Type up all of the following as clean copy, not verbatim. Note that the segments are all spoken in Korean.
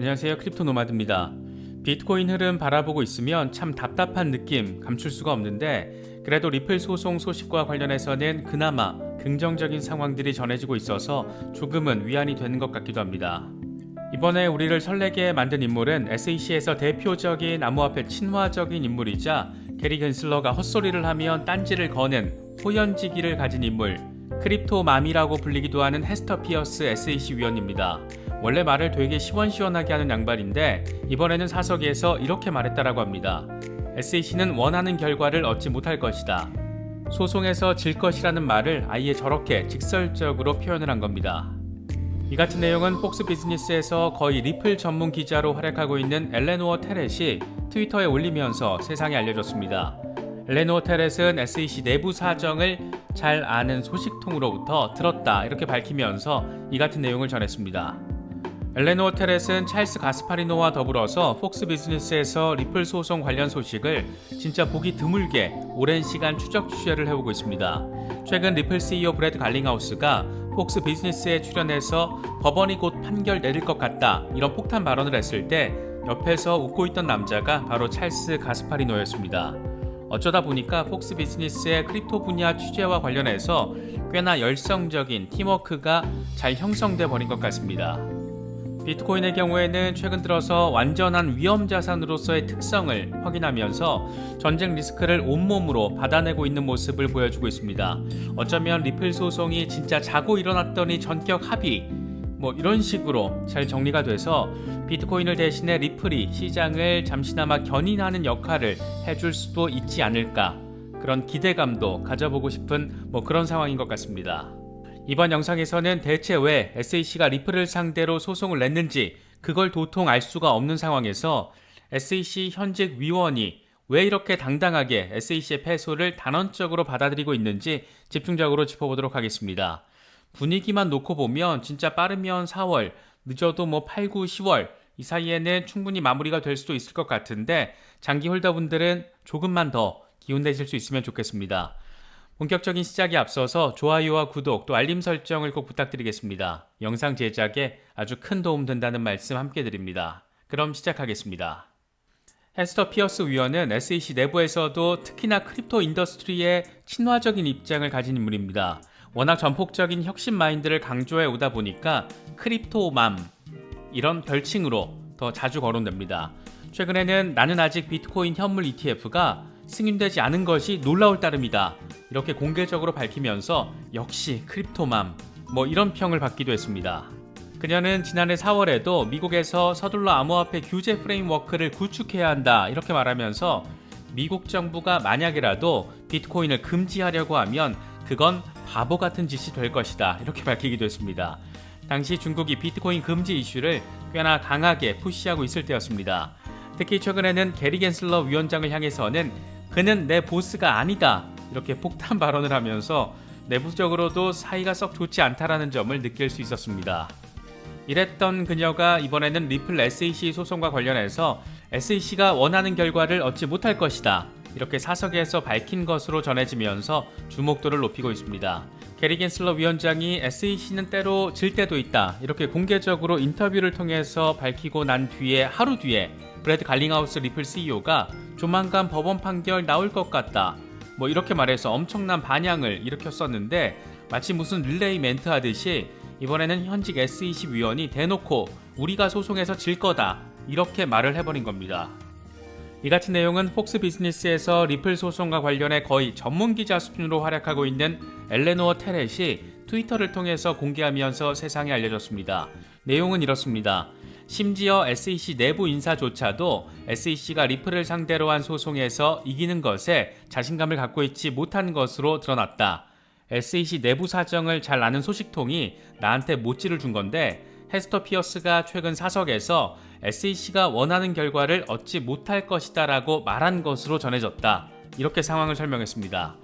안녕하세요, 크립토 노마드입니다. 비트코인 흐름 바라보고 있으면 참 답답한 느낌 감출 수가 없는데, 그래도 리플 소송 소식과 관련해서는 그나마 긍정적인 상황들이 전해지고 있어서 조금은 위안이 되는 것 같기도 합니다. 이번에 우리를 설레게 만든 인물은 SEC에서 대표적인 암호화폐 친화적인 인물이자 게리 겐슬러가 헛소리를 하면 딴지를 거는 호연지기를 가진 인물, 크립토맘이라고 불리기도 하는 헤스터 피어스 SEC 위원입니다. 원래 말을 되게 시원시원하게 하는 양반인데 이번에는 사석에서 이렇게 말했다라고 합니다. SEC는 원하는 결과를 얻지 못할 것이다. 소송에서 질 것이라는 말을 아예 저렇게 직설적으로 표현을 한 겁니다. 이 같은 내용은 폭스 비즈니스에서 거의 리플 전문 기자로 활약하고 있는 엘레노어 테렛이 트위터에 올리면서 세상에 알려졌습니다. 엘레노어 테렛은 SEC 내부 사정을 잘 아는 소식통으로부터 들었다 이렇게 밝히면서 이 같은 내용을 전했습니다. 엘레노어 테렛은 찰스 가스파리노와 더불어서 폭스 비즈니스에서 리플 소송 관련 소식을 진짜 보기 드물게 오랜 시간 추적 취재를 해오고 있습니다. 최근 리플 CEO 브래드 갈링하우스가 폭스 비즈니스에 출연해서 법원이 곧 판결 내릴 것 같다 이런 폭탄 발언을 했을 때 옆에서 웃고 있던 남자가 바로 찰스 가스파리노였습니다. 어쩌다 보니까 폭스 비즈니스의 크립토 분야 취재와 관련해서 꽤나 열성적인 팀워크가 잘 형성돼 버린 것 같습니다. 비트코인의 경우에는 최근 들어서 완전한 위험 자산으로서의 특성을 확인하면서 전쟁 리스크를 온몸으로 받아내고 있는 모습을 보여주고 있습니다. 어쩌면 리플 소송이 진짜 자고 일어났더니 전격 합의 이런 식으로 잘 정리가 돼서 비트코인을 대신해 리플이 시장을 잠시나마 견인하는 역할을 해줄 수도 있지 않을까, 그런 기대감도 가져보고 싶은 그런 상황인 것 같습니다. 이번 영상에서는 대체 왜 SEC가 리플을 상대로 소송을 냈는지 그걸 도통 알 수가 없는 상황에서 SEC 현직 위원이 왜 이렇게 당당하게 SEC의 패소를 단언적으로 받아들이고 있는지 집중적으로 짚어보도록 하겠습니다. 분위기만 놓고 보면 진짜 빠르면 4월, 늦어도 8, 9, 10월 이 사이에는 충분히 마무리가 될 수도 있을 것 같은데 장기 홀더분들은 조금만 더 기운 내실 수 있으면 좋겠습니다. 본격적인 시작에 앞서서 좋아요와 구독 또 알림 설정을 꼭 부탁드리겠습니다. 영상 제작에 아주 큰 도움 된다는 말씀 함께 드립니다. 그럼 시작하겠습니다. 헤스터 피어스 위원은 SEC 내부에서도 특히나 크립토 인더스트리에 친화적인 입장을 가진 인물입니다. 워낙 전폭적인 혁신 마인드를 강조해 오다 보니까 크립토맘 이런 별칭으로 더 자주 거론됩니다. 최근에는 나는 아직 비트코인 현물 ETF가 승인되지 않은 것이 놀라울 따름이다 이렇게 공개적으로 밝히면서 역시 크립토맘 이런 평을 받기도 했습니다. 그녀는 지난해 4월에도 미국에서 서둘러 암호화폐 규제 프레임워크를 구축해야 한다 이렇게 말하면서 미국 정부가 만약이라도 비트코인을 금지하려고 하면 그건 바보 같은 짓이 될 것이다 이렇게 밝히기도 했습니다. 당시 중국이 비트코인 금지 이슈를 꽤나 강하게 푸시하고 있을 때였습니다. 특히 최근에는 게리 겐슬러 위원장을 향해서는 그는 내 보스가 아니다 이렇게 폭탄 발언을 하면서 내부적으로도 사이가 썩 좋지 않다라는 점을 느낄 수 있었습니다. 이랬던 그녀가 이번에는 리플 SEC 소송과 관련해서 SEC가 원하는 결과를 얻지 못할 것이다 이렇게 사석에서 밝힌 것으로 전해지면서 주목도를 높이고 있습니다. 게리 겐슬러 위원장이 SEC는 때로 질 때도 있다 이렇게 공개적으로 인터뷰를 통해서 밝히고 난 뒤에 하루 뒤에 브래드 갈링하우스 리플 CEO가 조만간 법원 판결 나올 것 같다 이렇게 말해서 엄청난 반향을 일으켰었는데 마치 무슨 릴레이 멘트 하듯이 이번에는 현직 SEC 위원이 대놓고 우리가 소송에서 질 거다 이렇게 말을 해버린 겁니다. 이 같은 내용은 폭스 비즈니스에서 리플 소송과 관련해 거의 전문 기자 수준으로 활약하고 있는 엘레노어 테렛이 트위터를 통해서 공개하면서 세상에 알려졌습니다. 내용은 이렇습니다. 심지어 SEC 내부 인사조차도 SEC가 리플을 상대로 한 소송에서 이기는 것에 자신감을 갖고 있지 못한 것으로 드러났다. SEC 내부 사정을 잘 아는 소식통이 나한테 못지를 준 건데 헤스터 피어스가 최근 사석에서 SEC가 원하는 결과를 얻지 못할 것이다 라고 말한 것으로 전해졌다. 이렇게 상황을 설명했습니다.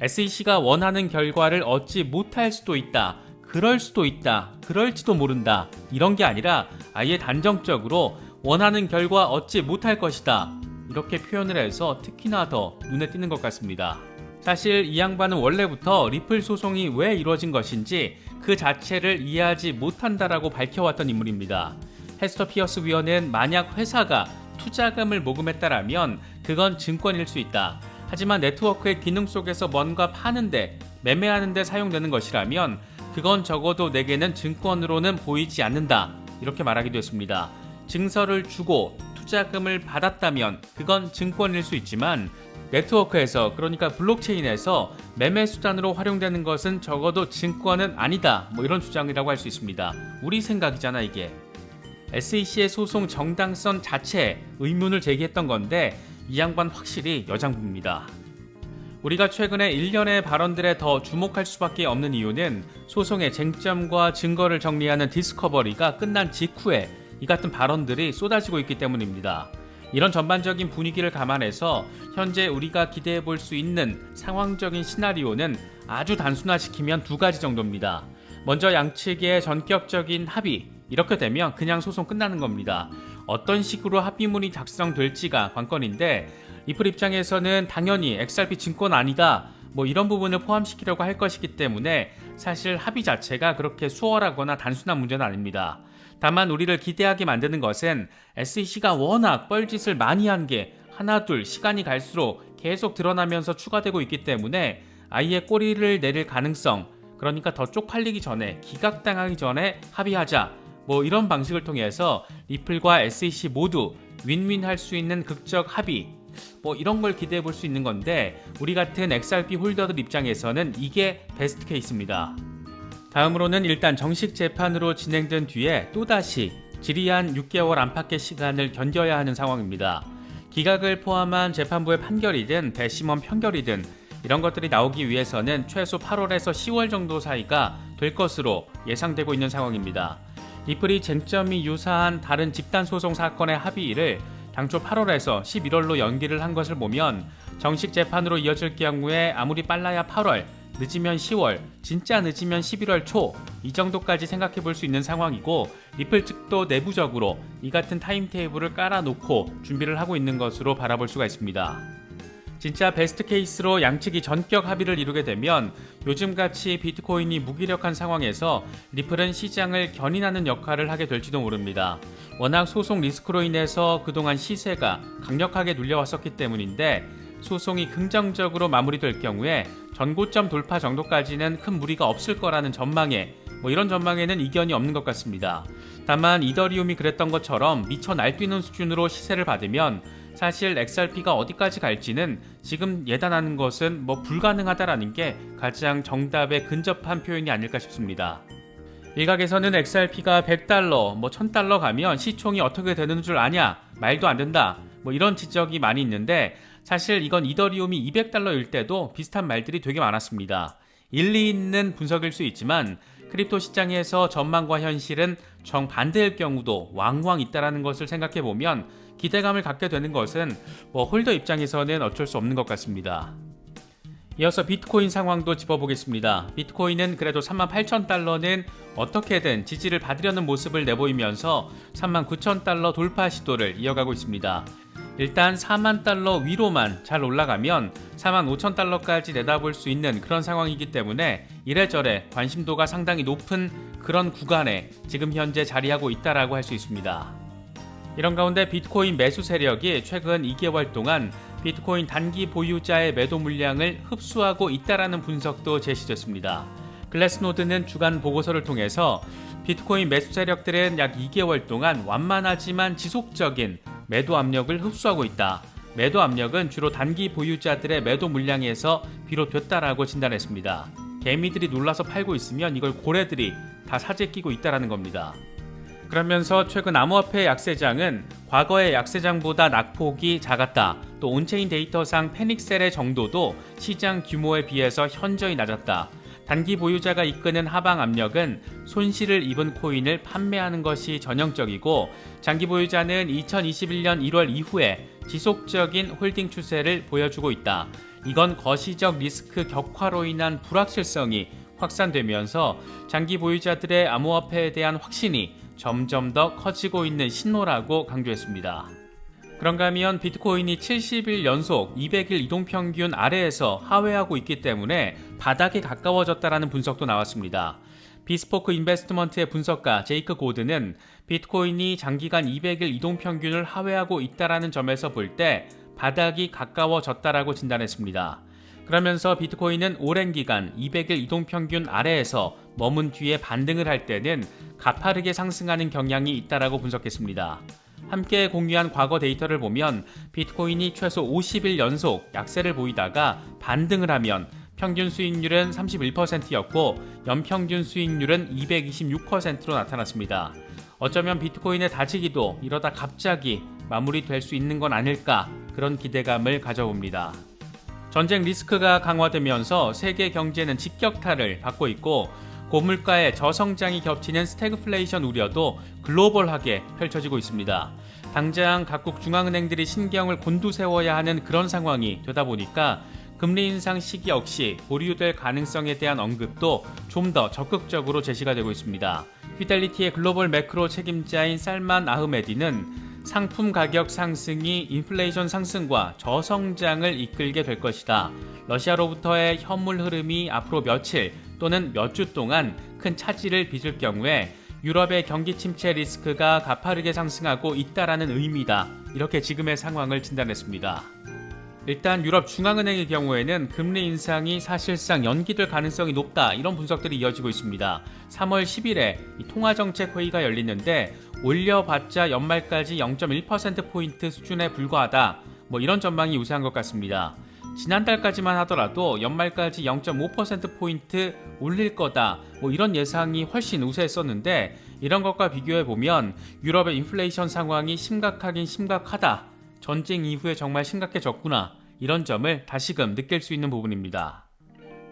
SEC가 원하는 결과를 얻지 못할 수도 있다. 그럴 수도 있다. 그럴지도 모른다. 이런 게 아니라 아예 단정적으로 원하는 결과 얻지 못할 것이다. 이렇게 표현을 해서 특히나 더 눈에 띄는 것 같습니다. 사실 이 양반은 원래부터 리플 소송이 왜 이루어진 것인지 그 자체를 이해하지 못한다라고 밝혀왔던 인물입니다. 헤스터 피어스 위원은 만약 회사가 투자금을 모금했다라면 그건 증권일 수 있다. 하지만 네트워크의 기능 속에서 뭔가 파는데 매매하는데 사용되는 것이라면 그건 적어도 내게는 증권으로는 보이지 않는다. 이렇게 말하기도 했습니다. 증서를 주고 투자금을 받았다면 그건 증권일 수 있지만 네트워크에서, 그러니까 블록체인에서 매매 수단으로 활용되는 것은 적어도 증권은 아니다. 이런 주장이라고 할 수 있습니다. 우리 생각이잖아 이게. SEC의 소송 정당성 자체에 의문을 제기했던 건데 이 양반 확실히 여장부입니다. 우리가 최근에 일련의 발언들에 더 주목할 수밖에 없는 이유는 소송의 쟁점과 증거를 정리하는 디스커버리가 끝난 직후에 이 같은 발언들이 쏟아지고 있기 때문입니다. 이런 전반적인 분위기를 감안해서 현재 우리가 기대해 볼 수 있는 상황적인 시나리오는 아주 단순화시키면 두 가지 정도입니다. 먼저 양측의 전격적인 합의, 이렇게 되면 그냥 소송 끝나는 겁니다. 어떤 식으로 합의문이 작성될지가 관건인데 리플 입장에서는 당연히 XRP 증권 아니다, 이런 부분을 포함시키려고 할 것이기 때문에 사실 합의 자체가 그렇게 수월하거나 단순한 문제는 아닙니다. 다만 우리를 기대하게 만드는 것은 SEC가 워낙 뻘짓을 많이 한 게 하나둘 시간이 갈수록 계속 드러나면서 추가되고 있기 때문에 아예 꼬리를 내릴 가능성, 그러니까 더 쪽팔리기 전에, 기각당하기 전에 합의하자, 이런 방식을 통해서 리플과 SEC 모두 윈윈할 수 있는 극적 합의, 이런 걸 기대해 볼 수 있는 건데 우리 같은 XRP 홀더들 입장에서는 이게 베스트 케이스입니다. 다음으로는 일단 정식 재판으로 진행된 뒤에 또다시 지리한 6개월 안팎의 시간을 견뎌야 하는 상황입니다. 기각을 포함한 재판부의 판결이든 대심원 판결이든 이런 것들이 나오기 위해서는 최소 8월에서 10월 정도 사이가 될 것으로 예상되고 있는 상황입니다. 리플이 쟁점이 유사한 다른 집단소송 사건의 합의를 당초 8월에서 11월로 연기를 한 것을 보면 정식 재판으로 이어질 경우에 아무리 빨라야 8월, 늦으면 10월, 진짜 늦으면 11월 초, 이 정도까지 생각해 볼 수 있는 상황이고 리플 측도 내부적으로 이 같은 타임테이블을 깔아놓고 준비를 하고 있는 것으로 바라볼 수가 있습니다. 진짜 베스트 케이스로 양측이 전격 합의를 이루게 되면 요즘같이 비트코인이 무기력한 상황에서 리플은 시장을 견인하는 역할을 하게 될지도 모릅니다. 워낙 소송 리스크로 인해서 그동안 시세가 강력하게 눌려왔었기 때문인데 소송이 긍정적으로 마무리될 경우에 전고점 돌파 정도까지는 큰 무리가 없을 거라는 전망에 이런 전망에는 이견이 없는 것 같습니다. 다만 이더리움이 그랬던 것처럼 미쳐 날뛰는 수준으로 시세를 받으면 사실 XRP가 어디까지 갈지는 지금 예단하는 것은 불가능하다라는 게 가장 정답에 근접한 표현이 아닐까 싶습니다. 일각에서는 XRP가 $100, $1000 가면 시총이 어떻게 되는 줄 아냐? 말도 안 된다. 이런 지적이 많이 있는데 사실 이건 이더리움이 $200일 때도 비슷한 말들이 되게 많았습니다. 일리 있는 분석일 수 있지만 크립토 시장에서 전망과 현실은 정반대일 경우도 왕왕 있다는 것을 생각해보면 기대감을 갖게 되는 것은 홀더 입장에서는 어쩔 수 없는 것 같습니다. 이어서 비트코인 상황도 짚어보겠습니다. 비트코인은 그래도 38,000달러는 어떻게든 지지를 받으려는 모습을 내보이면서 39,000달러 돌파 시도를 이어가고 있습니다. 일단 4만 달러 위로만 잘 올라가면 45,000달러까지 내다볼 수 있는 그런 상황이기 때문에 이래저래 관심도가 상당히 높은 그런 구간에 지금 현재 자리하고 있다라고 할 수 있습니다. 이런 가운데 비트코인 매수 세력이 최근 2개월 동안 비트코인 단기 보유자의 매도 물량을 흡수하고 있다라는 분석도 제시됐습니다. 글래스노드는 주간 보고서를 통해서 비트코인 매수 세력들은 약 2개월 동안 완만하지만 지속적인 매도 압력을 흡수하고 있다. 매도 압력은 주로 단기 보유자들의 매도 물량에서 비롯됐다라고 진단했습니다. 개미들이 놀라서 팔고 있으면 이걸 고래들이 다 사재 끼고 있다라는 겁니다. 그러면서 최근 암호화폐 약세장은 과거의 약세장보다 낙폭이 작았다. 또 온체인 데이터상 패닉셀의 정도도 시장 규모에 비해서 현저히 낮았다. 단기 보유자가 이끄는 하방 압력은 손실을 입은 코인을 판매하는 것이 전형적이고 장기 보유자는 2021년 1월 이후에 지속적인 홀딩 추세를 보여주고 있다. 이건 거시적 리스크 격화로 인한 불확실성이 확산되면서 장기 보유자들의 암호화폐에 대한 확신이 점점 더 커지고 있는 신호라고 강조했습니다. 그런가 하면 비트코인이 70일 연속 200일 이동평균 아래에서 하회하고 있기 때문에 바닥에 가까워졌다라는 분석도 나왔습니다. 비스포크 인베스트먼트의 분석가 제이크 고드는 비트코인이 장기간 200일 이동평균을 하회하고 있다라는 점에서 볼 때 바닥이 가까워졌다라고 진단했습니다. 그러면서 비트코인은 오랜 기간 200일 이동평균 아래에서 머문 뒤에 반등을 할 때는 가파르게 상승하는 경향이 있다라고 분석했습니다. 함께 공유한 과거 데이터를 보면 비트코인이 최소 50일 연속 약세를 보이다가 반등을 하면 평균 수익률은 31%였고 연평균 수익률은 226%로 나타났습니다. 어쩌면 비트코인의 다지기도 이러다 갑자기 마무리될 수 있는 건 아닐까, 그런 기대감을 가져봅니다. 전쟁 리스크가 강화되면서 세계 경제는 직격탄을 받고 있고 고물가의 저성장이 겹치는 스태그플레이션 우려도 글로벌하게 펼쳐지고 있습니다. 당장 각국 중앙은행들이 신경을 곤두세워야 하는 그런 상황이 되다 보니까 금리 인상 시기 역시 보류될 가능성에 대한 언급도 좀 더 적극적으로 제시가 되고 있습니다. 피델리티의 글로벌 매크로 책임자인 살만 아흐메디는 상품 가격 상승이 인플레이션 상승과 저성장을 이끌게 될 것이다. 러시아로부터의 현물 흐름이 앞으로 며칠 또는 몇 주 동안 큰 차질을 빚을 경우에 유럽의 경기 침체 리스크가 가파르게 상승하고 있다라는 의미다. 이렇게 지금의 상황을 진단했습니다. 일단 유럽 중앙은행의 경우에는 금리 인상이 사실상 연기될 가능성이 높다, 이런 분석들이 이어지고 있습니다. 3월 10일에 통화정책 회의가 열리는데 올려봤자 연말까지 0.1%포인트 수준에 불과하다, 이런 전망이 우세한 것 같습니다. 지난달까지만 하더라도 연말까지 0.5%포인트 올릴 거다, 이런 예상이 훨씬 우세했었는데 이런 것과 비교해보면 유럽의 인플레이션 상황이 심각하긴 심각하다, 전쟁 이후에 정말 심각해졌구나, 이런 점을 다시금 느낄 수 있는 부분입니다.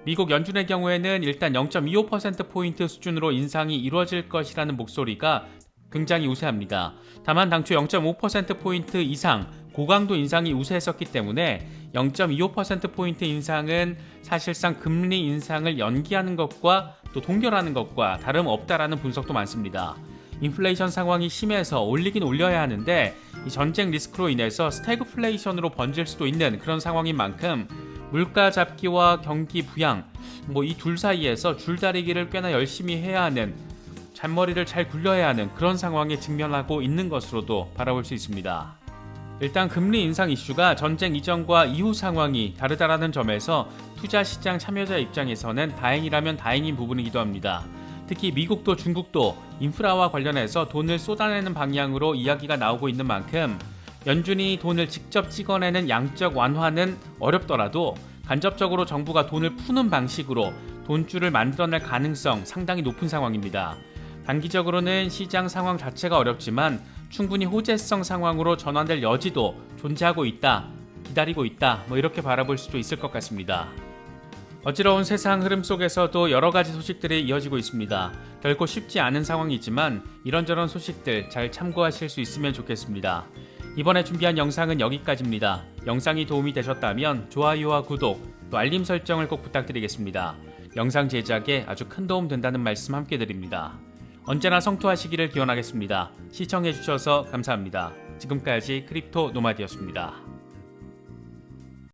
미국 연준의 경우에는 일단 0.25%포인트 수준으로 인상이 이루어질 것이라는 목소리가 굉장히 우세합니다. 다만 당초 0.5%포인트 이상 고강도 인상이 우세했었기 때문에 0.25%포인트 인상은 사실상 금리 인상을 연기하는 것과 또 동결하는 것과 다름없다라는 분석도 많습니다. 인플레이션 상황이 심해서 올리긴 올려야 하는데 이 전쟁 리스크로 인해서 스태그플레이션으로 번질 수도 있는 그런 상황인 만큼 물가 잡기와 경기 부양, 이 둘 사이에서 줄다리기를 꽤나 열심히 해야 하는, 잔머리를 잘 굴려야 하는 그런 상황에 직면하고 있는 것으로도 바라볼 수 있습니다. 일단 금리 인상 이슈가 전쟁 이전과 이후 상황이 다르다라는 점에서 투자시장 참여자 입장에서는 다행이라면 다행인 부분이기도 합니다. 특히 미국도 중국도 인프라와 관련해서 돈을 쏟아내는 방향으로 이야기가 나오고 있는 만큼 연준이 돈을 직접 찍어내는 양적 완화는 어렵더라도 간접적으로 정부가 돈을 푸는 방식으로 돈줄을 만들어낼 가능성 상당히 높은 상황입니다. 단기적으로는 시장 상황 자체가 어렵지만 충분히 호재성 상황으로 전환될 여지도 존재하고 있다, 기다리고 있다, 이렇게 바라볼 수도 있을 것 같습니다. 어지러운 세상 흐름 속에서도 여러 가지 소식들이 이어지고 있습니다. 결코 쉽지 않은 상황이지만 이런저런 소식들 잘 참고하실 수 있으면 좋겠습니다. 이번에 준비한 영상은 여기까지입니다. 영상이 도움이 되셨다면 좋아요와 구독, 또 알림 설정을 꼭 부탁드리겠습니다. 영상 제작에 아주 큰 도움 된다는 말씀 함께 드립니다. 언제나 성투하시기를 기원하겠습니다. 시청해주셔서 감사합니다. 지금까지 크립토 노마드였습니다.